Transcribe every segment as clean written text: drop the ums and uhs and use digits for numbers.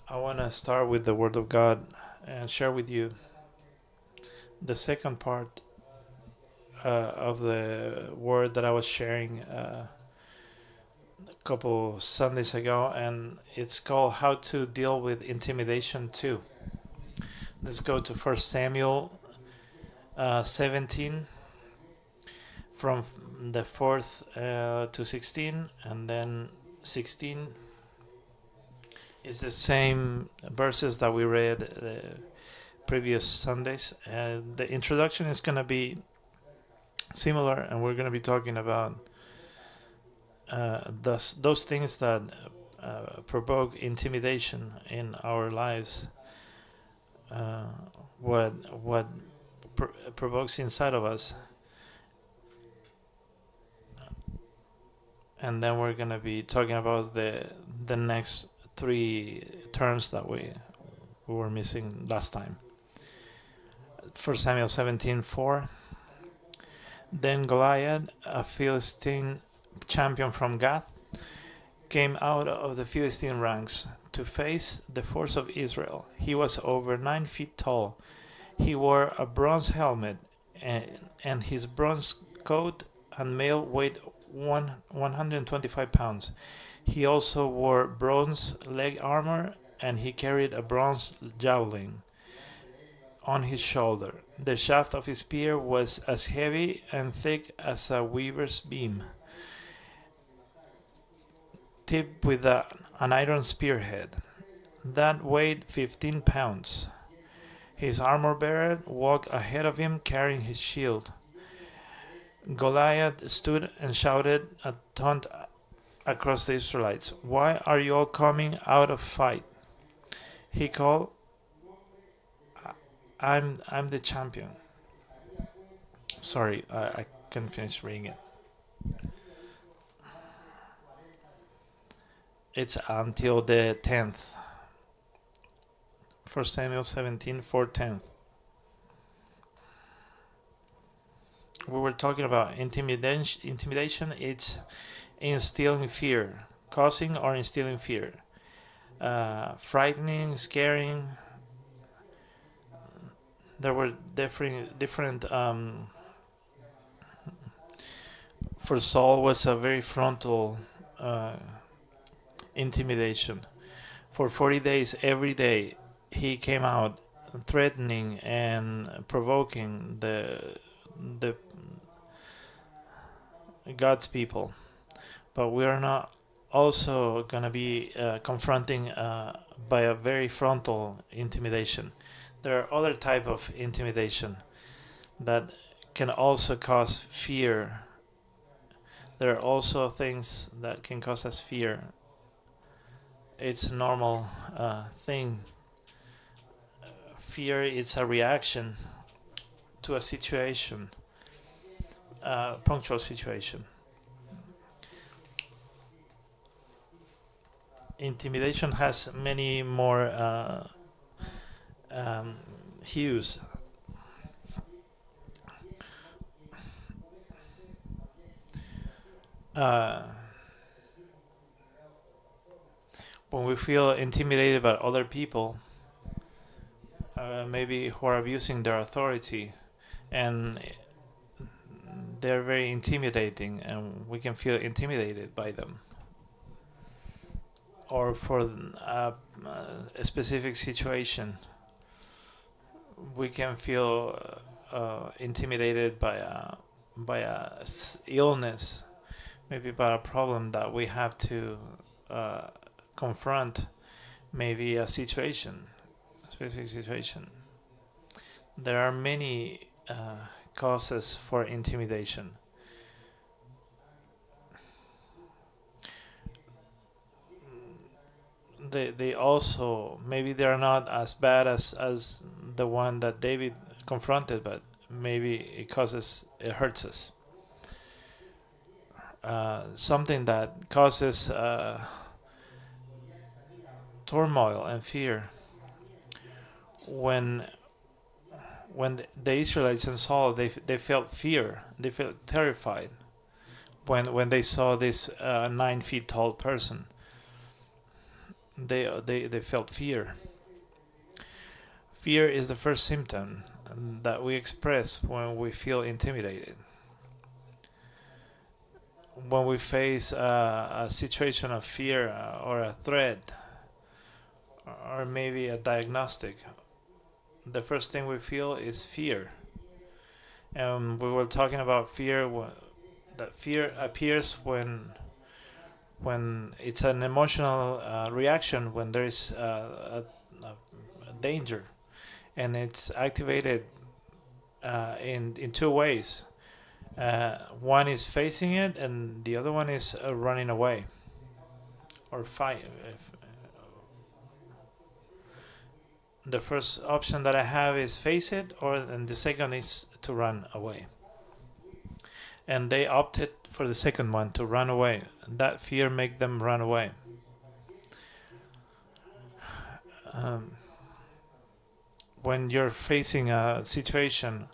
I want to start with the Word of God and share with you the second part of the word that I was sharing a couple Sundays ago, and it's called How to Deal with Intimidation 2. Let's go to 1 Samuel 17 from the 4th to 16, and then 16 is the same verses that we read previous Sundays. The introduction is going to be similar, and we're going to be talking about those things that provoke intimidation in our lives. What provokes inside of us, and then we're going to be talking about the next three terms that we were missing last time. 1 Samuel 17:4. Then Goliath, a Philistine champion from Gath, came out of the Philistine ranks to face the force of Israel. He was over 9 feet tall. He wore a bronze helmet, and his bronze coat and mail weighed 125 pounds. He also wore bronze leg armor, and he carried a bronze javelin on his shoulder. The shaft of his spear was as heavy and thick as a weaver's beam, tipped with an iron spearhead that weighed 15 pounds. His armor bearer walked ahead of him carrying his shield. Goliath stood and shouted a taunt across the Israelites. "Why are you all coming out of fight?" He called, I'm the champion. Sorry, I can't finish reading it. It's until the 10th. 1 Samuel 17, 4-10th. We were talking about intimidation. Intimidation, it's instilling fear, causing or instilling fear, frightening, scaring. There were different. For Saul was a very frontal intimidation. For 40 days, every day, he came out threatening and provoking the God's people. But we are not also gonna be confronting by a very frontal intimidation. There are other type of intimidation that can also cause fear. There are also things that can cause us fear. It's a normal thing. Fear is a reaction to a situation, punctual situation. Intimidation has many more hues. When we feel intimidated by other people, maybe who are abusing their authority, and they're very intimidating, and we can feel intimidated by them. Or for a specific situation, we can feel intimidated by a illness, maybe by a problem that we have to confront, maybe a situation, a specific situation. There are many causes for intimidation. They also, maybe they are not as bad as the one that David confronted, but maybe it hurts us. Something that causes turmoil and fear. When the Israelites and Saul, they felt fear, they felt terrified when they saw this 9 feet tall person. they felt fear. Fear is the first symptom that we express when we feel intimidated. When we face a situation of fear or a threat or maybe a diagnostic, the first thing we feel is fear. And we were talking about fear. That fear appears when it's an emotional reaction, when there is a danger, and it's activated in two ways. One is facing it, and the other one is running away or fight. The first option that I have is face it, and the second is to run away. And they opted for the second one, to run away. That fear make them run away. Um, when you're facing a situation,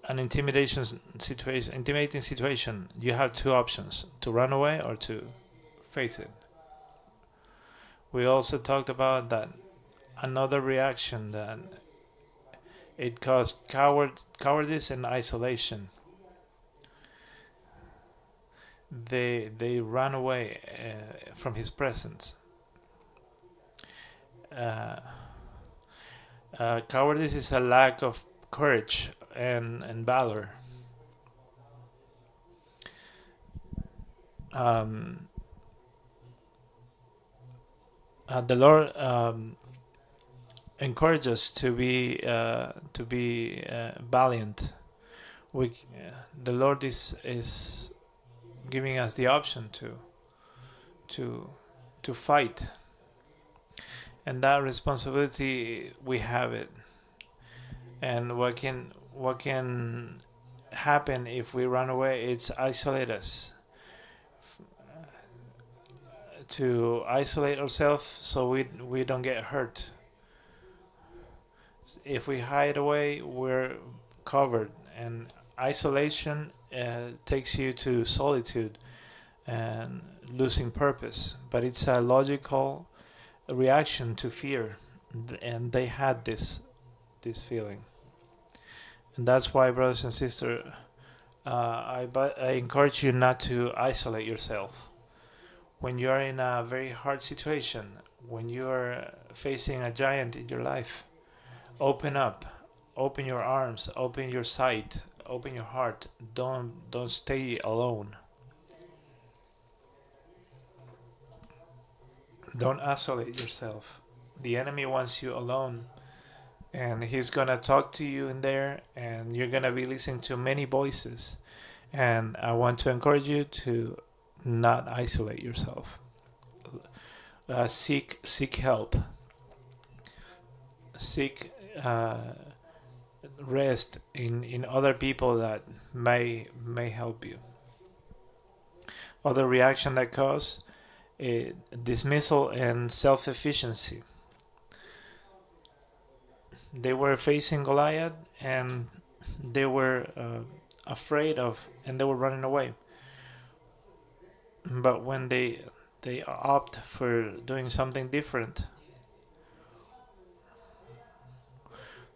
an intimidating situation, you have two options: to run away or to face it. We also talked about that another reaction, that it caused cowardice and isolation. They ran away from his presence. Uh, Cowardice is a lack of courage and valor. Um, the Lord encourages us to be valiant. The Lord is giving us the option to fight, and that responsibility we have it. And what can happen if we run away? It's isolate us, to isolate ourselves so we don't get hurt. If we hide away, we're covered, and isolation takes you to solitude and losing purpose. But it's a logical reaction to fear, and they had this feeling. And that's why, brothers and sisters, I encourage you not to isolate yourself. When you are in a very hard situation, when you are facing a giant in your life, open up, open your arms, open your sight, open your heart. Don't stay alone. Don't isolate yourself. The enemy wants you alone, and he's gonna talk to you in there, and you're gonna be listening to many voices. And I want to encourage you to not isolate yourself. Seek help. Seek rest in other people that may help you. Other reaction that cause dismissal and self-efficiency. They were facing Goliath, and they were afraid of, and they were running away. But when they opt for doing something different,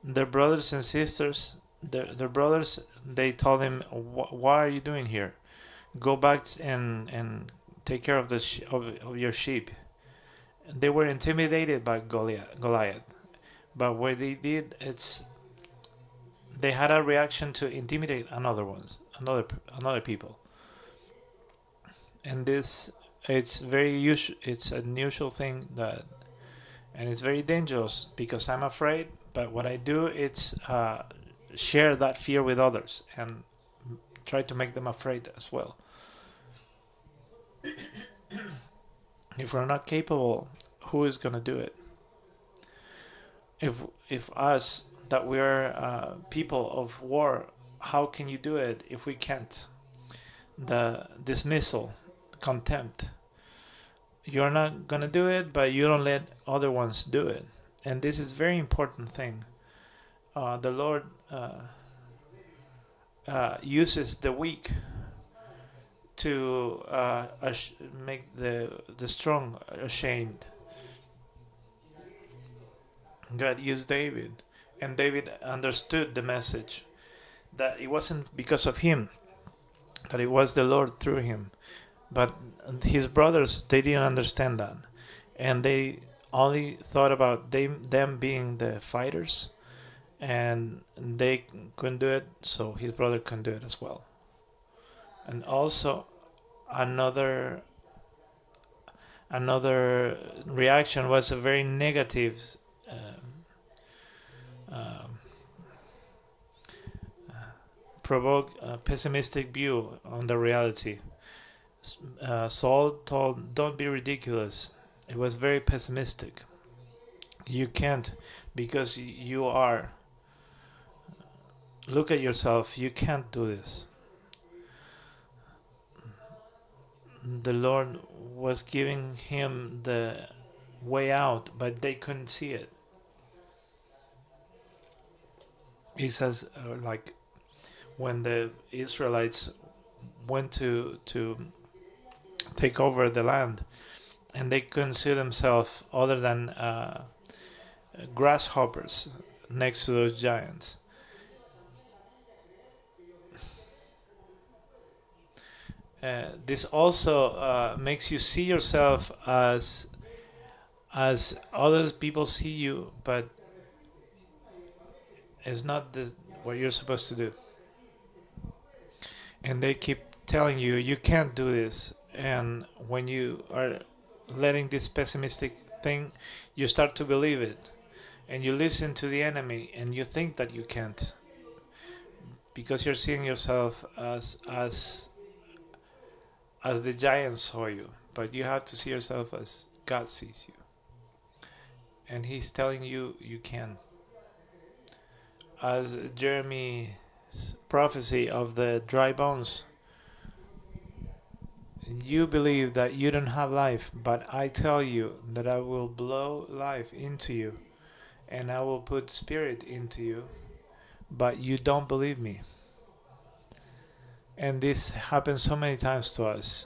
their brothers and sisters, their brothers, they told him, "Why are you doing here? Go back and take care of of your sheep." They were intimidated by Goliath, but what they did, they had a reaction to intimidate another people, and this it's it's an unusual thing, and it's very dangerous, because I'm afraid. But what I do is share that fear with others and try to make them afraid as well. If we're not capable, who is going to do it? If us, that we are people of war, how can you do it if we can't? The dismissal, contempt. You're not going to do it, but you don't let other ones do it. And this is very important thing. The Lord uses the weak to make the strong ashamed. God used David, and David understood the message that it wasn't because of him, that it was the Lord through him. But his brothers, they didn't understand that, and they only thought about them being the fighters, and they couldn't do it, so his brother can do it as well. And also another another reaction was a very negative, um, provoke a pessimistic view on the reality. Saul told, "Don't be ridiculous." It was very pessimistic. You can't, because you are. Look at yourself. You can't do this. The Lord was giving him the way out, but they couldn't see it. He says, like when the Israelites went to take over the land, and they couldn't see themselves other than grasshoppers next to those giants. This also makes you see yourself as other people see you, but it's not this, what you're supposed to do. And they keep telling you you can't do this, and when you are letting this pessimistic thing, you start to believe it, and you listen to the enemy, and you think that you can't, because you're seeing yourself as the giants saw you, but you have to see yourself as God sees you, and He's telling you you can. As Jeremy's prophecy of the dry bones, you believe that you don't have life, but I tell you that I will blow life into you, and I will put spirit into you, but you don't believe me. And this happens so many times to us.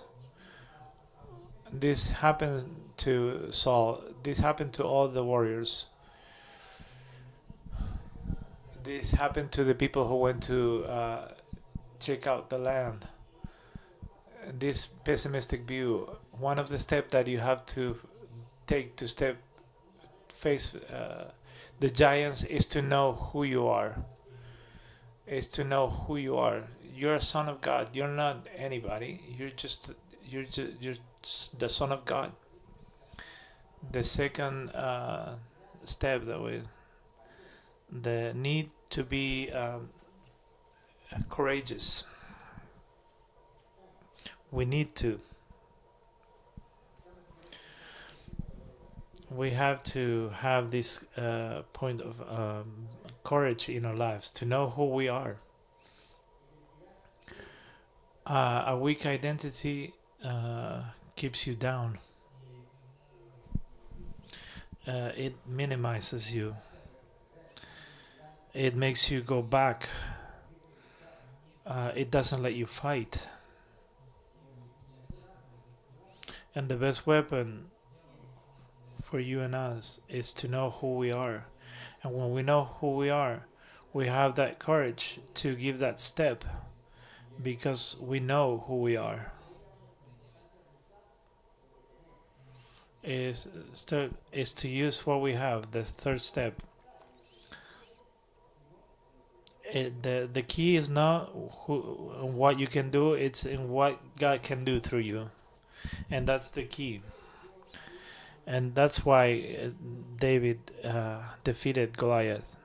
This happened to Saul. This happened to all the warriors. This happened to the people who went to check out the land. This pessimistic view. One of the steps that you have to take to face the giants is to know who you are. Is to know who you are. You're a son of God. You're not anybody. You're the son of God. The second step that we, the need to be courageous. We need to. We have to have this point of courage in our lives to know who we are. A weak identity keeps you down. It minimizes you. It makes you go back. It doesn't let you fight. And the best weapon for you and us is to know who we are. And when we know who we are, we have that courage to give that step because we know who we are. Is to use what we have, the third step. The key is not what you can do, it's in what God can do through you. And that's the key. And that's why David defeated Goliath.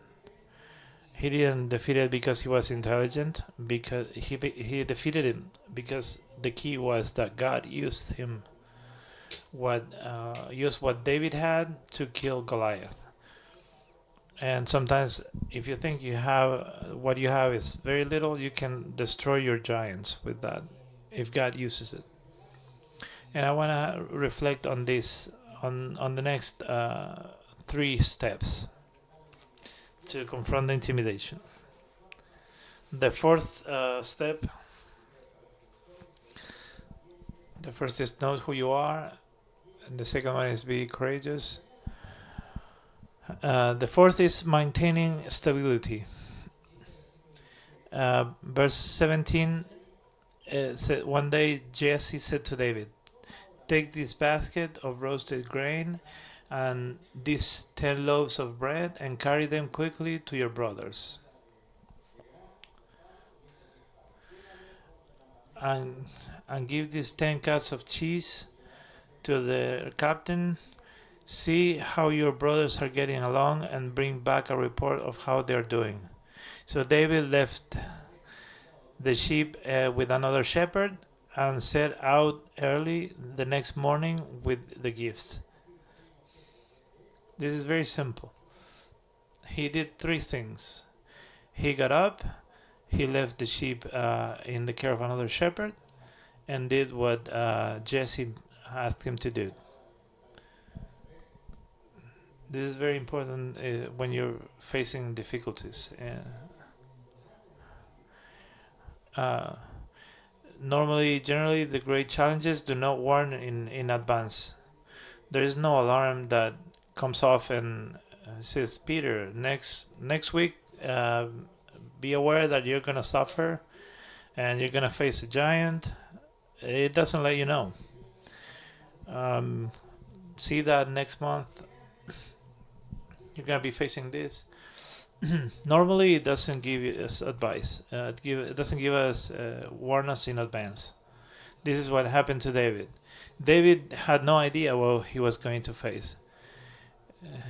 He didn't defeat it because he was intelligent, because he defeated him because the key was that God used him. Used what David had to kill Goliath. And sometimes, if you think you have what you have is very little, you can destroy your giants with that, if God uses it. And I want to reflect on this on the next 3 steps to confront the intimidation. The fourth step The first is know who you are, and the second one is be courageous. The fourth is maintaining stability. Verse 17 said, one day Jesse said to David, take this basket of roasted grain and these 10 loaves of bread and carry them quickly to your brothers. And, and give these 10 cuts of cheese to the captain. See how your brothers are getting along and bring back a report of how they're doing. So David left the sheep with another shepherd and set out early the next morning with the gifts. This is very simple. He did 3 things. He got up, he left the sheep in the care of another shepherd, and did what Jesse asked him to do. This is very important when you're facing difficulties. Generally, the great challenges do not warn in advance. There is no alarm that comes off and says, Peter, next week, be aware that you're going to suffer and you're going to face a giant. It doesn't let you know. See that next month you're going to be facing this. Normally, it doesn't give us advice. It doesn't give us warn us in advance. This is what happened to David. David had no idea what he was going to face.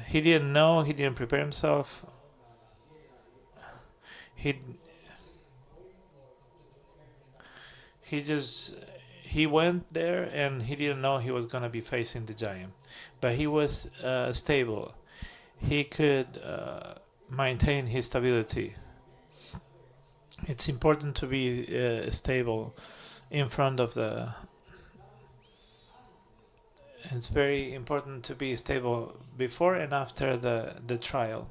He didn't know. He didn't prepare himself. He went there and he didn't know he was going to be facing the giant, but he was stable. He could maintain his stability. It's important to be stable in front of the. It's very important to be stable before and after the trial,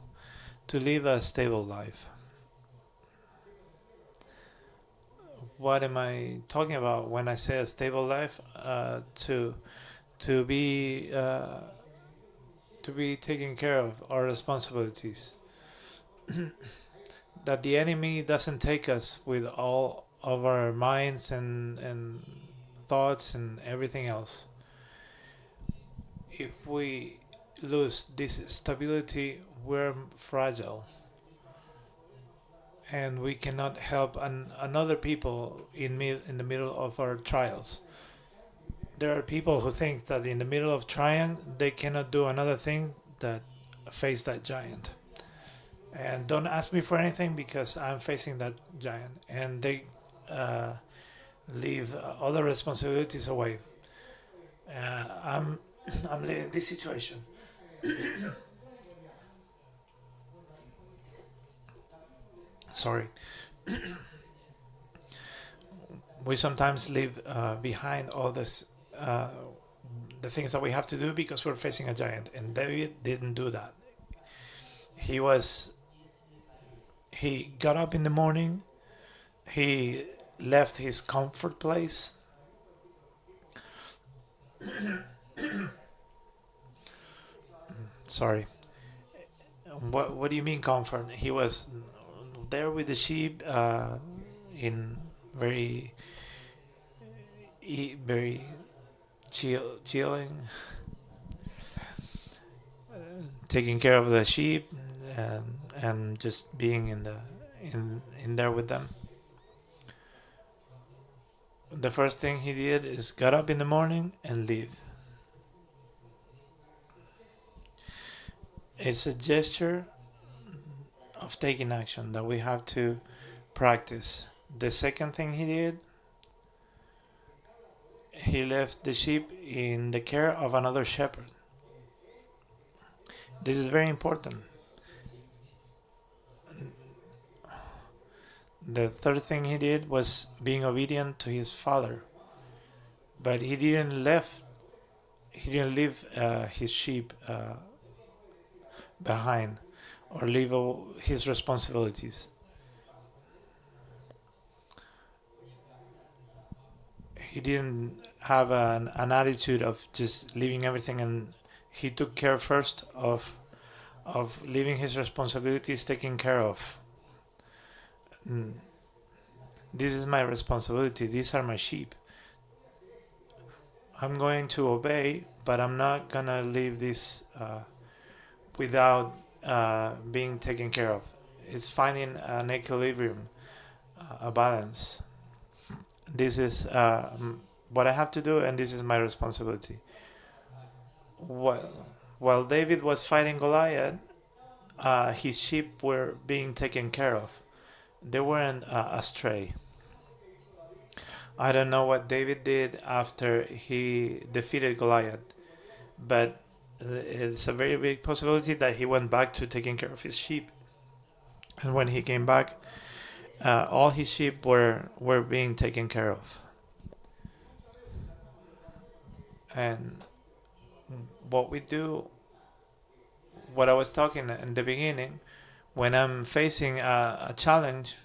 to live a stable life. What am I talking about when I say a stable life? To be taking care of our responsibilities. That the enemy doesn't take us with all of our minds and thoughts and everything else. If we lose this stability, we're fragile, and we cannot help another people in the middle of our trials. There are people who think that in the middle of trying, they cannot do another thing that face that giant. And don't ask me for anything because I'm facing that giant, and they leave other responsibilities away. I'm living this situation. Sorry. We sometimes leave behind all this, the things that we have to do because we're facing a giant, and David didn't do that. He got up in the morning. He left his comfort place. Sorry. What do you mean comfort? He was there with the sheep in very chilling, taking care of the sheep and just being in there with them. The first thing he did is got up in the morning and leave. It's a gesture of taking action that we have to practice. The second thing he did, he left the sheep in the care of another shepherd. This is very important. The third thing he did was being obedient to his father, but he didn't leave his sheep behind or leave his responsibilities. he didn't have an attitude of just leaving everything, and he took care first of leaving his responsibilities taken care of. Mm, this is my responsibility. These are my sheep. I'm going to obey, but I'm not gonna leave this without being taken care of. It's finding an equilibrium, a balance. This is what I have to do, and this is my responsibility. While David was fighting Goliath, his sheep were being taken care of. They weren't astray. I don't know what David did after he defeated Goliath, but it's a very big possibility that he went back to taking care of his sheep. And when he came back, all his sheep were being taken care of. And what we do, what I was talking in the beginning, when I'm facing a challenge,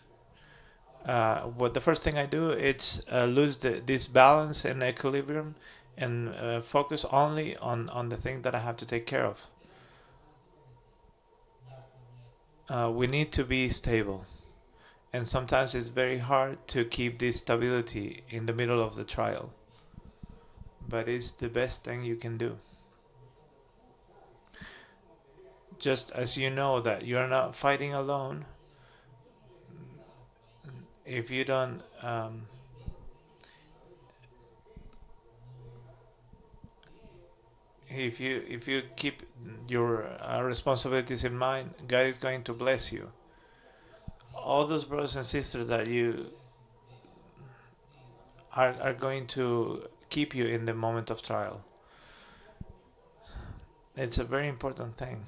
what the first thing I do is lose this balance and equilibrium, and focus only on the thing that I have to take care of. We need to be stable, and sometimes it's very hard to keep this stability in the middle of the trial, but it's the best thing you can do. Just as you know that you're not fighting alone, if you don't if you keep your responsibilities in mind, God is going to bless you. All those brothers and sisters that you are going to keep you in the moment of trial. It's a very important thing.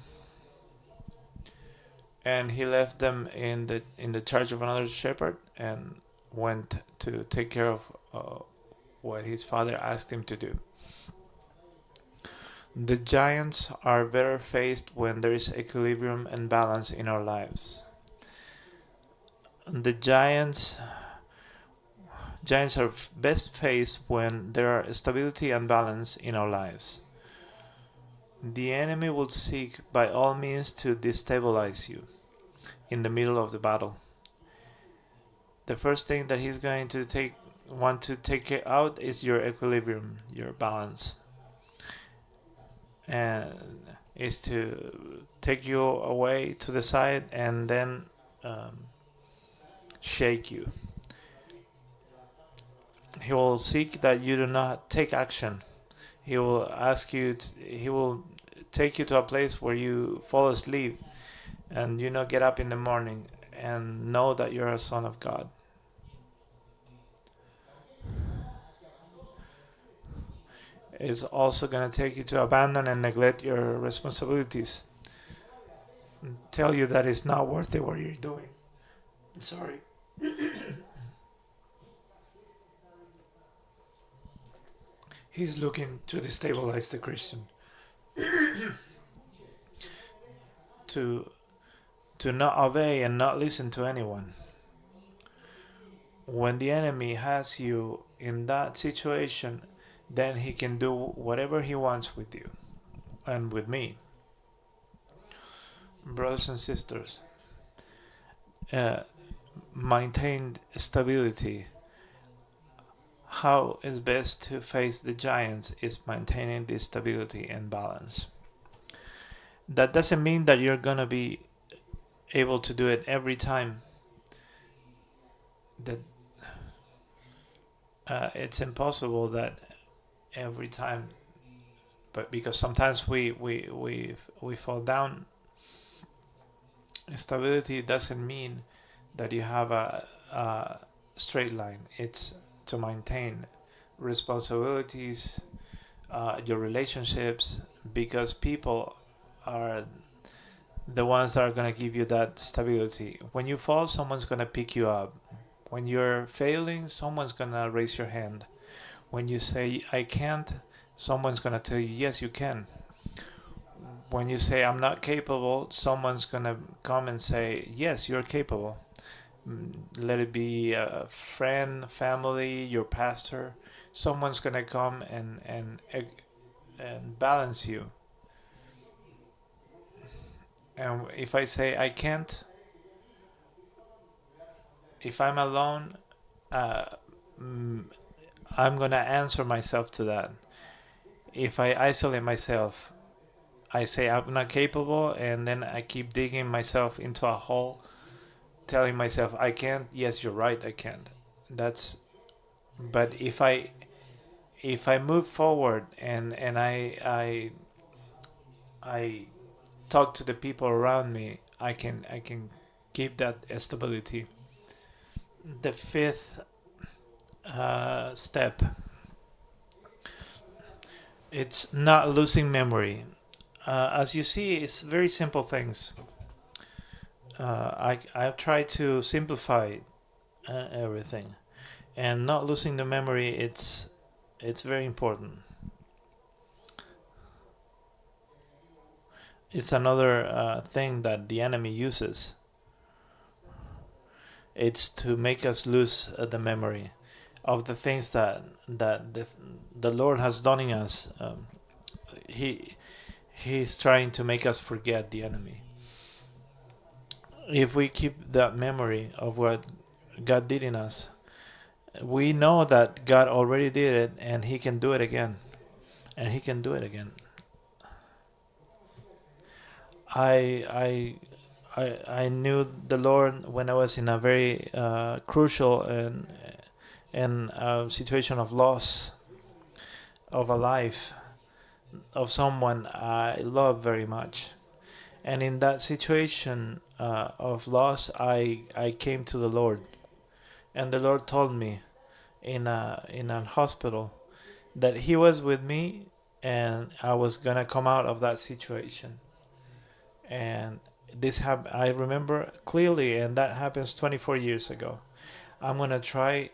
And he left them in the charge of another shepherd and went to take care of what his father asked him to do. The giants are better faced when there is equilibrium and balance in our lives. The giants are best faced when there are stability and balance in our lives. The enemy will seek by all means to destabilize you in the middle of the battle. The first thing that he's going to want to take out is your equilibrium, your balance, and is to take you away to the side and then shake you. He will seek that you do not take action. He will he will take you to a place where you fall asleep and you not get up in the morning and know that you're a son of God. It's also going to take you to abandon and neglect your responsibilities. Tell you that it's not worth it what you're doing. Sorry. He's looking to destabilize the Christian. to not obey and not listen to anyone. When the enemy has you in that situation, then he can do whatever he wants with you and with me. Brothers and sisters, maintain stability. How is best to face the giants is maintaining this stability and balance. That doesn't mean that you're gonna be able to do it every time. That it's impossible that every time, but because sometimes we fall down. Stability doesn't mean that you have a straight line. It's to maintain responsibilities, your relationships, because people are the ones that are going to give you that stability. When you fall, someone's going to pick you up. When you're failing, someone's going to raise your hand. When you say, I can't, someone's going to tell you, yes, you can. When you say, I'm not capable, someone's going to come and say, yes, you're capable. Let it be a friend, family, your pastor. someone's gonna come and balance you. And if I say I can't, if I'm alone, uh, mm, I'm gonna answer myself to that. If I isolate myself, I say I'm not capable, and then I keep digging myself into a hole, telling myself I can't. Yes, you're right, I can't. That's but if I move forward and I talk to the people around me, I can keep that stability. The fifth step, it's not losing memory. As you see, it's very simple things. I try to simplify everything, and not losing the memory. It's very important. It's another thing that the enemy uses. It's to make us lose the memory of the things that the Lord has done in us. He He's trying to make us forget the enemy. If we keep that memory of what God did in us, we know that God already did it and He can do it again. And He can do it again. I I I knew the Lord when I was in a very crucial and situation of loss of a life of someone I love very much. And in that situation of loss, I came to the Lord, and the Lord told me in a hospital that He was with me, and I was gonna come out of that situation. And I remember clearly, and that happens 24 years ago. I'm gonna try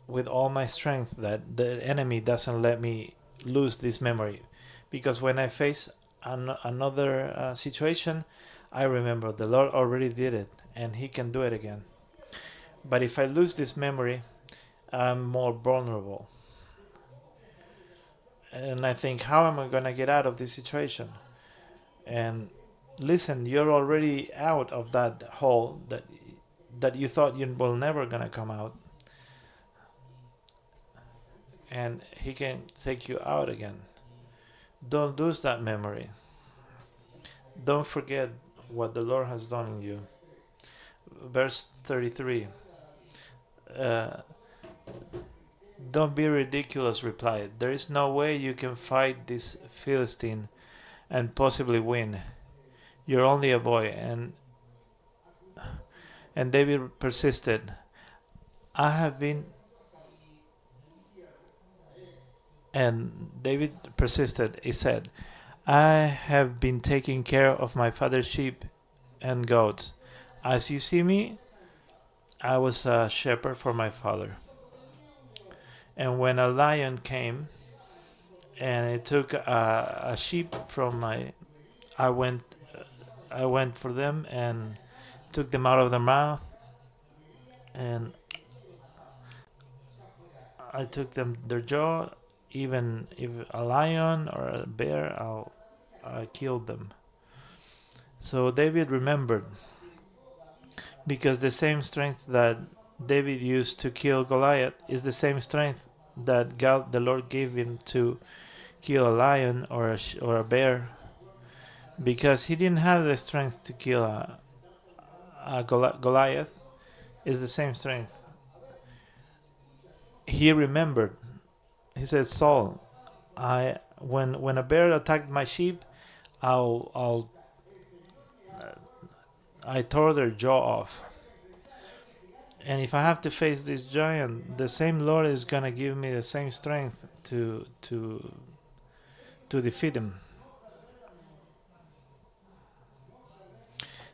with all my strength that the enemy doesn't let me lose this memory, because when I face another situation, I remember the Lord already did it and He can do it again. But if I lose this memory, I'm more vulnerable, and I think, how am I gonna get out of this situation? And listen, you're already out of that hole that you thought you were never gonna come out, and He can take you out again. Don't lose that memory. Don't forget what the Lord has done in you. Verse 33. Uh, don't be ridiculous, replied. There is no way you can fight this Philistine and possibly win. You're only a boy. And David persisted. I have been and David persisted. He said, I have been taking care of my father's sheep and goats. As you see me, I was a shepherd for my father. And when a lion came and it took a sheep from my, I went, I went for them and took them out of their mouth, and I took them their jaw. Even if a lion or a bear, I killed them. So David remembered, because the same strength that David used to kill Goliath is the same strength that God, the Lord, gave him to kill a lion or a bear, because he didn't have the strength to kill a Goliath. Is the same strength. He remembered. He said, Saul, when a bear attacked my sheep, I'll I tore their jaw off. And if I have to face this giant, the same Lord is gonna give me the same strength to defeat him.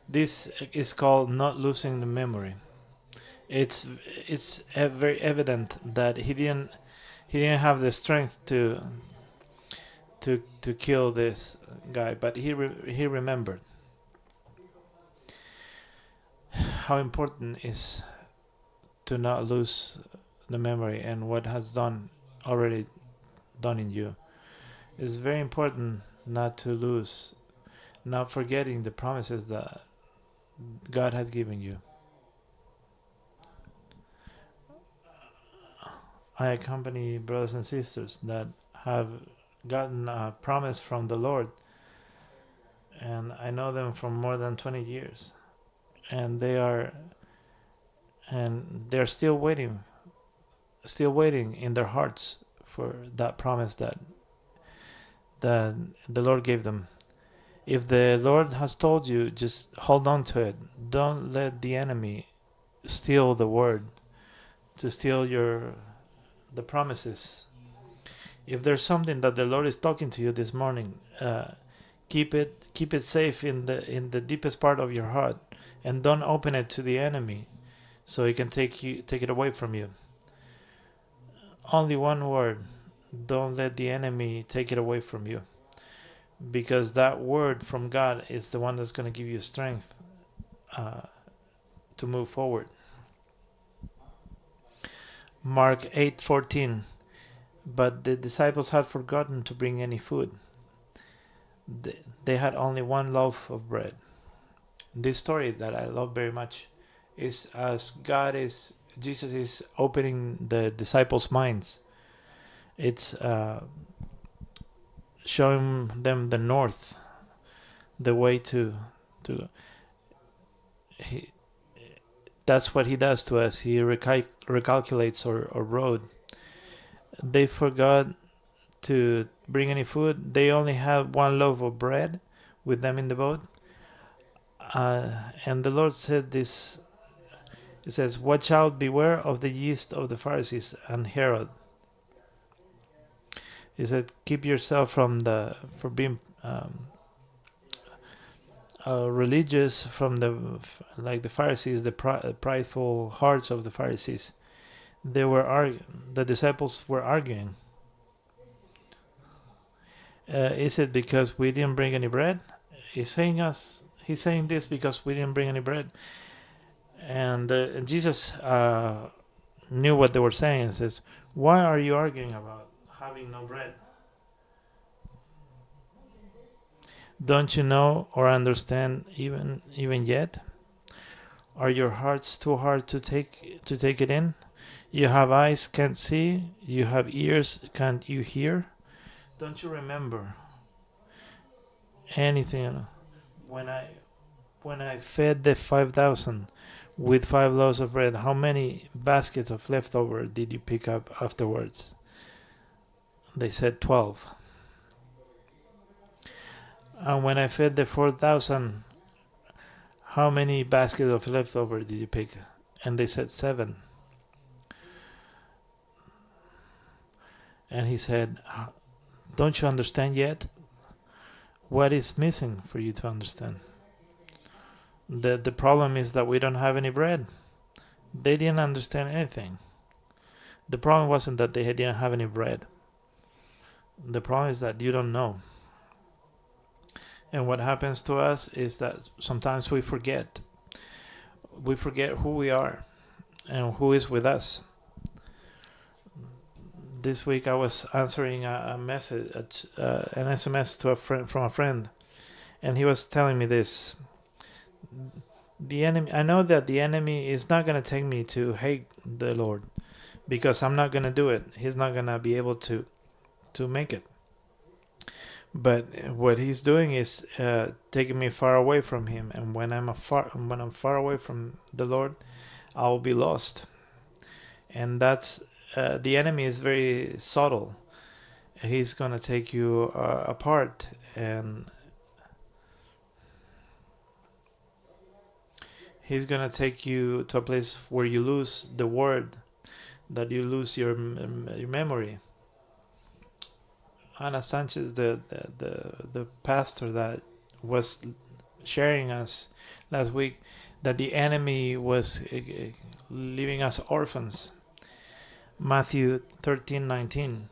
This is called not losing the memory. It's it's very evident that he didn't have the strength to kill this guy, but he remembered. How important is to not lose the memory and what has done already done in you. It's very important not to lose, not forgetting the promises that God has given you. I accompany brothers and sisters that have gotten a promise from the Lord, and I know them from more than 20 years, and they're still waiting in their hearts for that promise that the Lord gave them. If the Lord has told you, just hold on to it. Don't let the enemy steal the word, to steal the promises. If there's something that the Lord is talking to you this morning, keep it safe in the deepest part of your heart, and don't open it to the enemy, so he can take it away from you. Only one word. Don't let the enemy take it away from you, because that word from God is the one that's going to give you strength to move forward. Mark 8:14. But the disciples had forgotten to bring any food. They had only one loaf of bread. This story that I love very much is as Jesus is opening the disciples' minds. It's showing them the north, the way to. That's what he does to us. He recalculates our road. They forgot to bring any food. They only had one loaf of bread with them in the boat. And the Lord said this. It says, "Watch out, beware of the yeast of the Pharisees and Herod." He said, "Keep yourself for being religious, from like the Pharisees, the prideful hearts of the Pharisees." The disciples were arguing. Is it because we didn't bring any bread? He's saying this because we didn't bring any bread. And Jesus knew what they were saying and says, "Why are you arguing about having no bread? Don't you know or understand even yet? Are your hearts too hard to take it in? You have eyes, can't see. You have ears, can't you hear? Don't you remember anything when I fed the 5,000 with 5 loaves of bread? How many baskets of leftover did you pick up afterwards?" They said 12. "And when I fed the 4,000, how many baskets of leftover did you pick?" And they said 7. And he said, "Don't you understand yet? What is missing for you to understand? The problem is that we don't have any bread." They didn't understand anything. The problem wasn't that they didn't have any bread. The problem is that you don't know. And what happens to us is that sometimes we forget. We forget who we are and who is with us. This week I was answering a message, an SMS to a friend, from a friend, and he was telling me this. The enemy. I know that the enemy is not going to take me to hate the Lord, because I'm not going to do it. He's not going to be able to make it. But what he's doing is taking me far away from him, and when I'm far away from the Lord, I will be lost. And that's the enemy is very subtle. He's going to take you apart, and he's going to take you to a place where you lose the word, that you lose your memory. Ana Sanchez, the pastor that was sharing us last week, that the enemy was leaving us orphans. Matthew 13:19.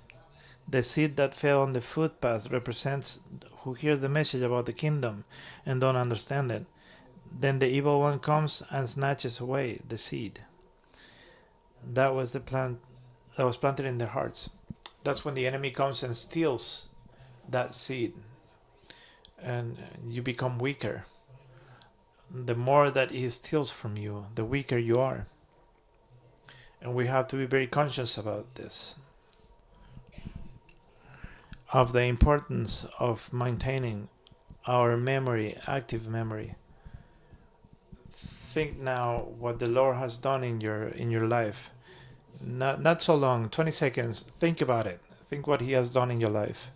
The seed that fell on the footpath represents who hear the message about the kingdom and don't understand it. Then the evil one comes and snatches away the seed. That was the plant that was planted in their hearts. That's when the enemy comes and steals that seed, and you become weaker. The more that he steals from you, the weaker you are. And we have to be very conscious about this, of the importance of maintaining our memory, active memory. Think now what the Lord has done in your life. Not so long, 20 seconds. Think about it. Think what he has done in your life.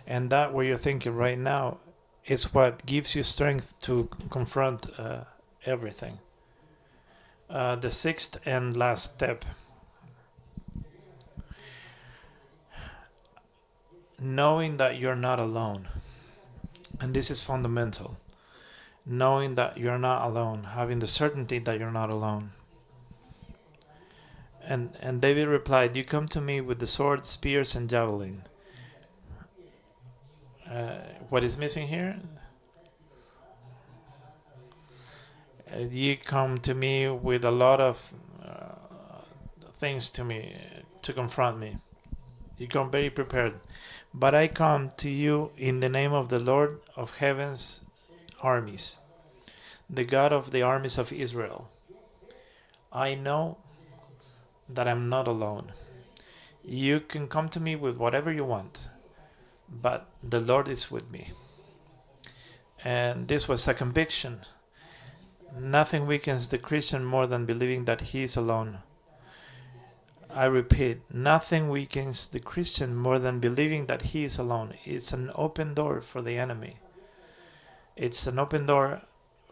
And that what you're thinking right now is what gives you strength to confront everything. The sixth and last step: knowing that you're not alone. And this is fundamental. Knowing that you're not alone, having the certainty that you're not alone. And David replied, "You come to me with the sword, spears, and javelin." What is missing here? You come to me with a lot of things to confront me. You come very prepared. But I come to you in the name of the Lord of heaven's armies, the God of the armies of Israel. I know that I'm not alone. You can come to me with whatever you want, but the Lord is with me. And this was a conviction. Nothing weakens the Christian more than believing that he is alone. I repeat, nothing weakens the Christian more than believing that he is alone. It's an open door for the enemy. It's an open door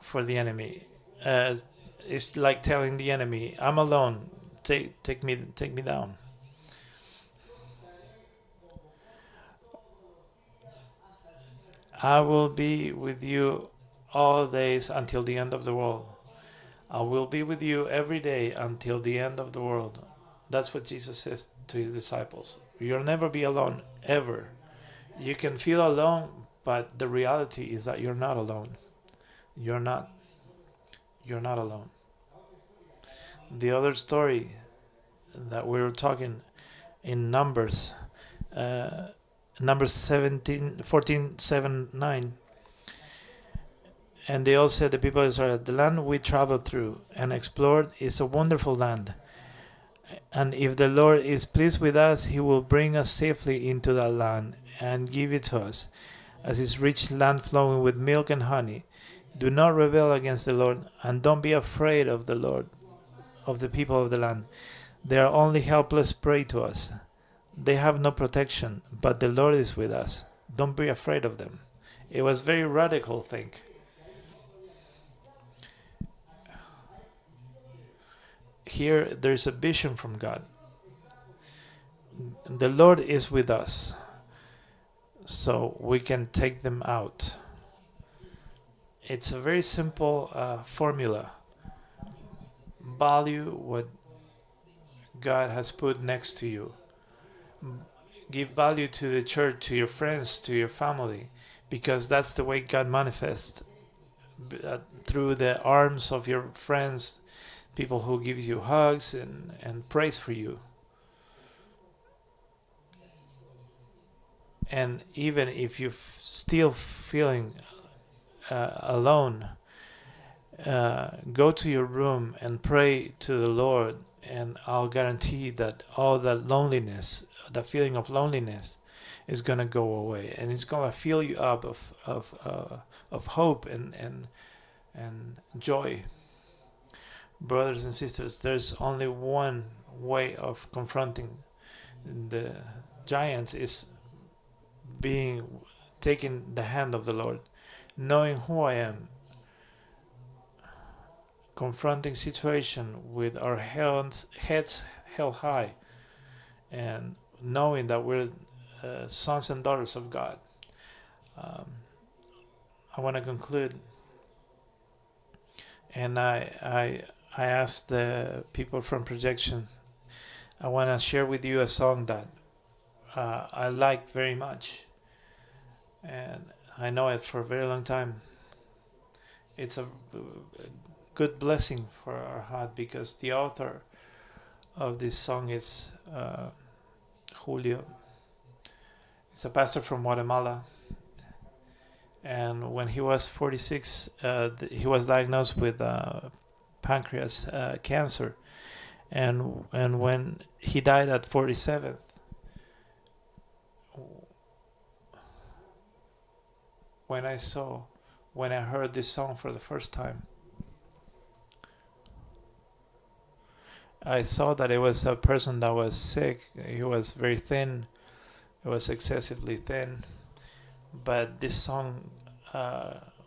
for the enemy. It's like telling the enemy, "I'm alone. Take me down." I will be with you all days until the end of the world. I will be with you every day until the end of the world. That's what Jesus says to his disciples. You'll never be alone, ever. You can feel alone, but the reality is that you're not alone. You're not. You're not alone. The other story that we were talking in Numbers, Numbers 14:7-9. And they all said, the people of Israel, "The land we traveled through and explored is a wonderful land. And if the Lord is pleased with us, he will bring us safely into that land and give it to us, as its rich land flowing with milk and honey. Do not rebel against the Lord, and don't be afraid of the Lord, of the people of the land. They are only helpless prey to us. They have no protection, but the Lord is with us. Don't be afraid of them." It was very radical thing. Here there's a vision from God. The Lord is with us, so we can take them out. It's a very simple formula. Value what God has put next to you. Give value to the church, to your friends, to your family, because that's the way God manifests, through the arms of your friends, people who give you hugs and praise for you. And even if you're still feeling alone, go to your room and pray to the Lord, and I'll guarantee that all that loneliness, the feeling of loneliness, is gonna go away, and it's gonna fill you up of hope and joy. Brothers and sisters, there's only one way of confronting the giants, is taking the hand of the Lord, knowing who I am, confronting situation with our heads held high, and knowing that we're sons and daughters of God. I want to conclude, and I asked the people from Projection, I want to share with you a song that I like very much, and I know it for a very long time. It's a good blessing for our heart, because the author of this song is Julio. He's a pastor from Guatemala, and when he was 46, he was diagnosed with pancreas cancer, and when he died at 47, when I saw, when I heard this song for the first time, I saw that it was a person that was sick. He was very thin. It was excessively thin. But this song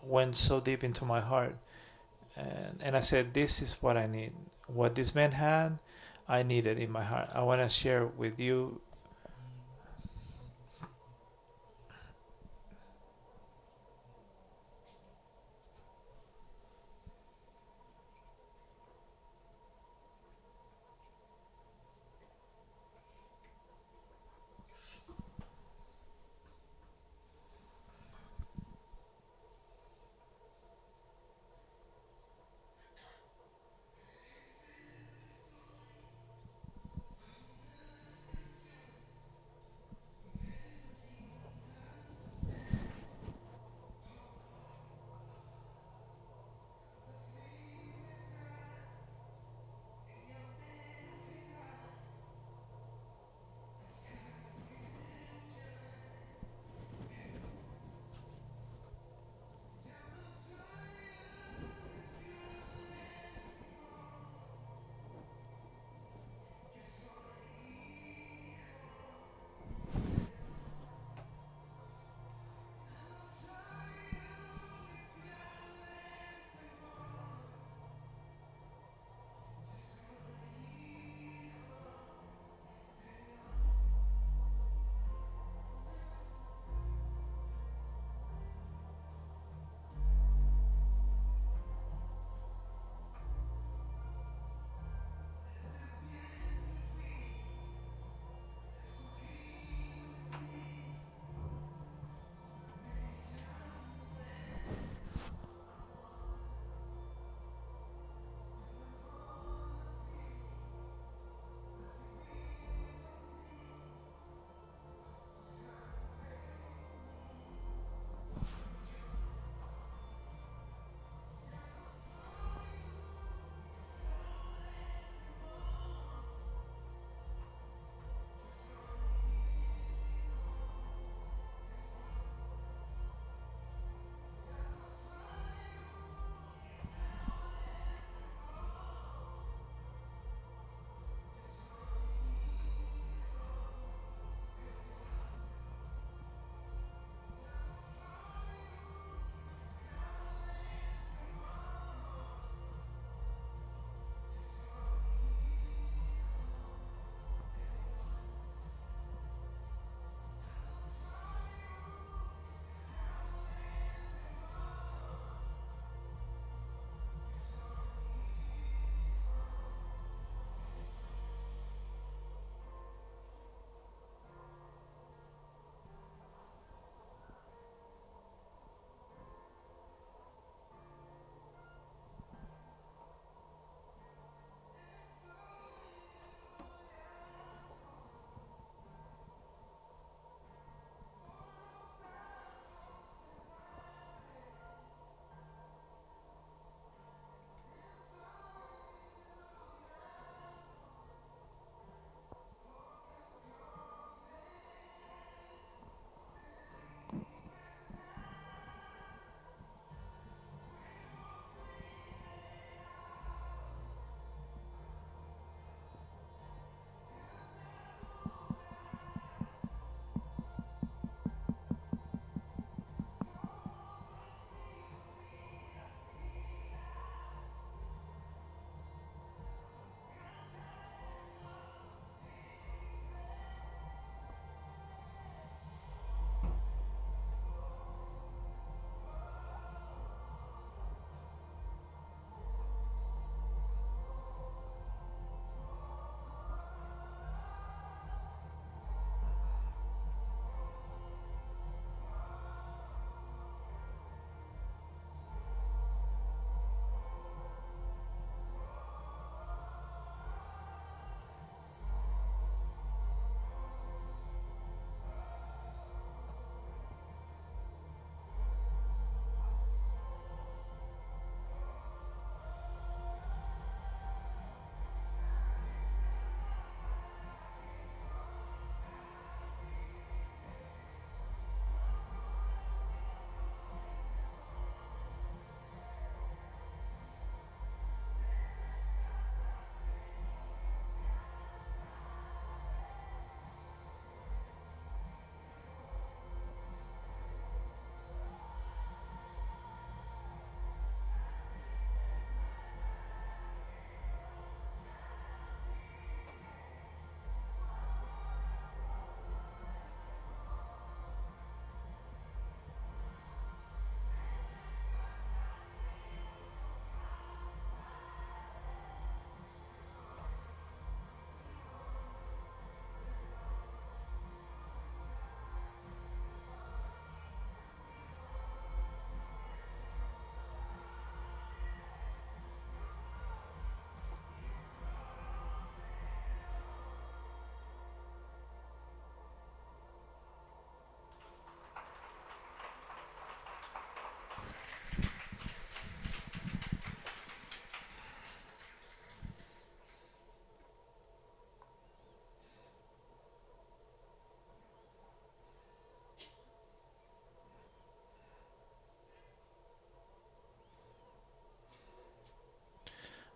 went so deep into my heart. And I said, this is what I need. What this man had, I need it in my heart. I want to share with you.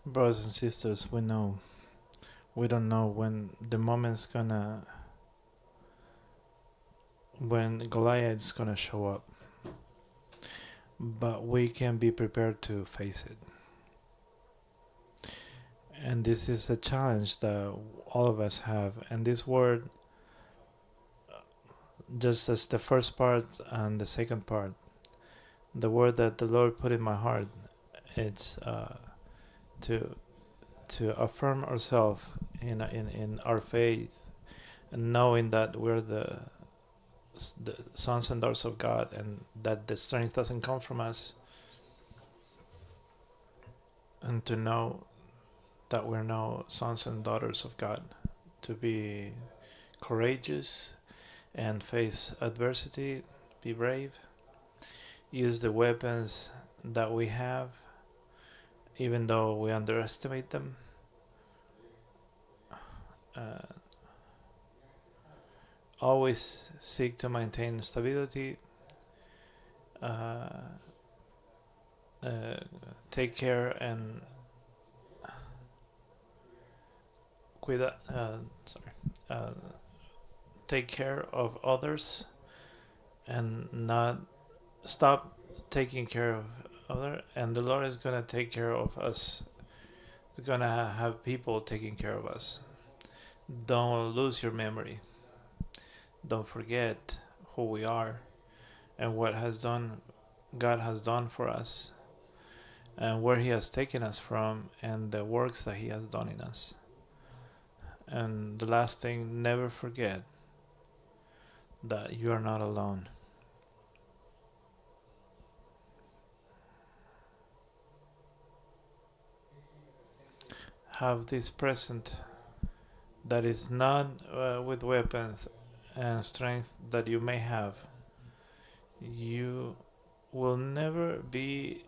Brothers and sisters, we don't know when the moment's gonna, when Goliath's gonna show up, but we can be prepared to face it. And this is a challenge that all of us have. And this word, just as the first part and the second part, the word that the Lord put in my heart, it's to affirm ourselves in our faith, and knowing that we're the sons and daughters of God, and that the strength doesn't come from us, and to know that we're now sons and daughters of God, to be courageous and face adversity, be brave, use the weapons that we have, even though we underestimate them. Uh, Always seek to maintain stability, uh, take care and uh, take care of others, and not stop taking care of other. And the Lord is gonna take care of us. He's gonna have people taking care of us. Don't lose your memory. Don't forget who we are and what has done God has done for us, and where He has taken us from, and the works that He has done in us. And the last thing, never forget that you are not alone. Have this present that is not with weapons and strength that you may have. You will never be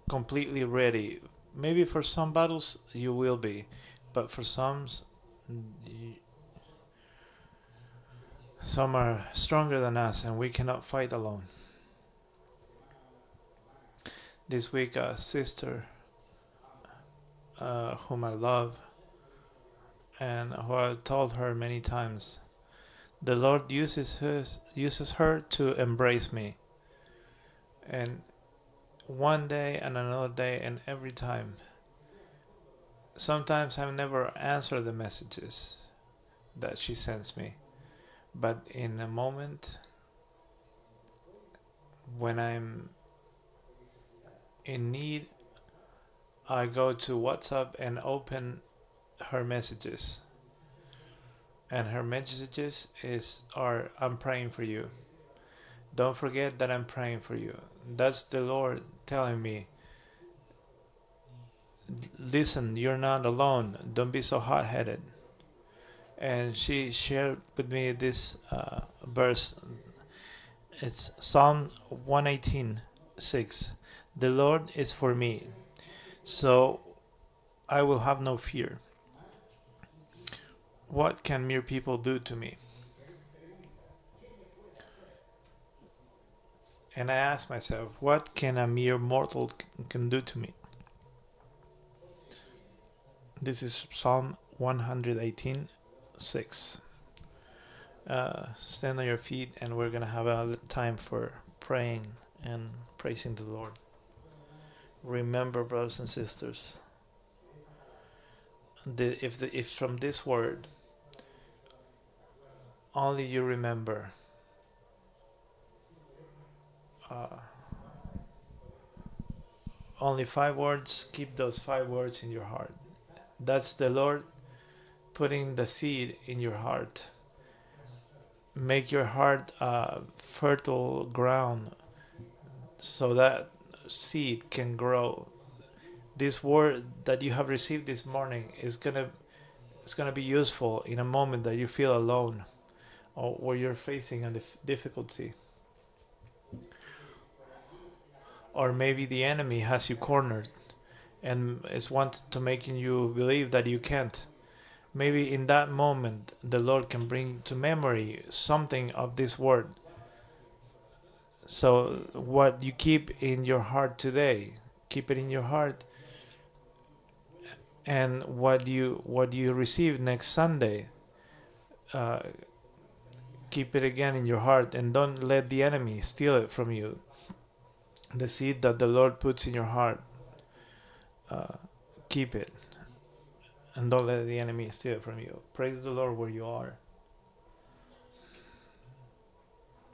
completely ready. Maybe for some battles you will be, but for some are stronger than us, and we cannot fight alone. This week, a sister whom I love and who I've told her many times, the Lord uses her to embrace me. And one day and another day and every time. Sometimes I never answer the messages that she sends me, but in a moment when I'm in need, I go to WhatsApp and open her messages. And her messages are I'm praying for you. Don't forget that I'm praying for you. That's the Lord telling me, listen, you're not alone. Don't be so hot-headed. And she shared with me this verse. It's Psalm 118:6. The Lord is for me, so I will have no fear. What can mere people do to me? And I ask myself, what can a mere mortal can do to me? This is Psalm 118:6. Stand on your feet, and we're gonna have a time for praying and praising the Lord. Remember, brothers and sisters, if from this word only you remember only 5 words, keep those 5 words in your heart. That's the Lord putting the seed in your heart. Make your heart fertile ground so that seed can grow. This word that you have received this morning is gonna be useful in a moment that you feel alone, or where you're facing a difficulty, or maybe the enemy has you cornered and is wanting to making you believe that you can't. Maybe in that moment the Lord can bring to memory something of this word. So what you keep in your heart today, keep it in your heart, And what you receive next Sunday, uh, keep it again in your heart, and don't let the enemy steal it from you. The seed that the Lord puts in your heart, uh, keep it, and don't let the enemy steal it from you. Praise the Lord where you are.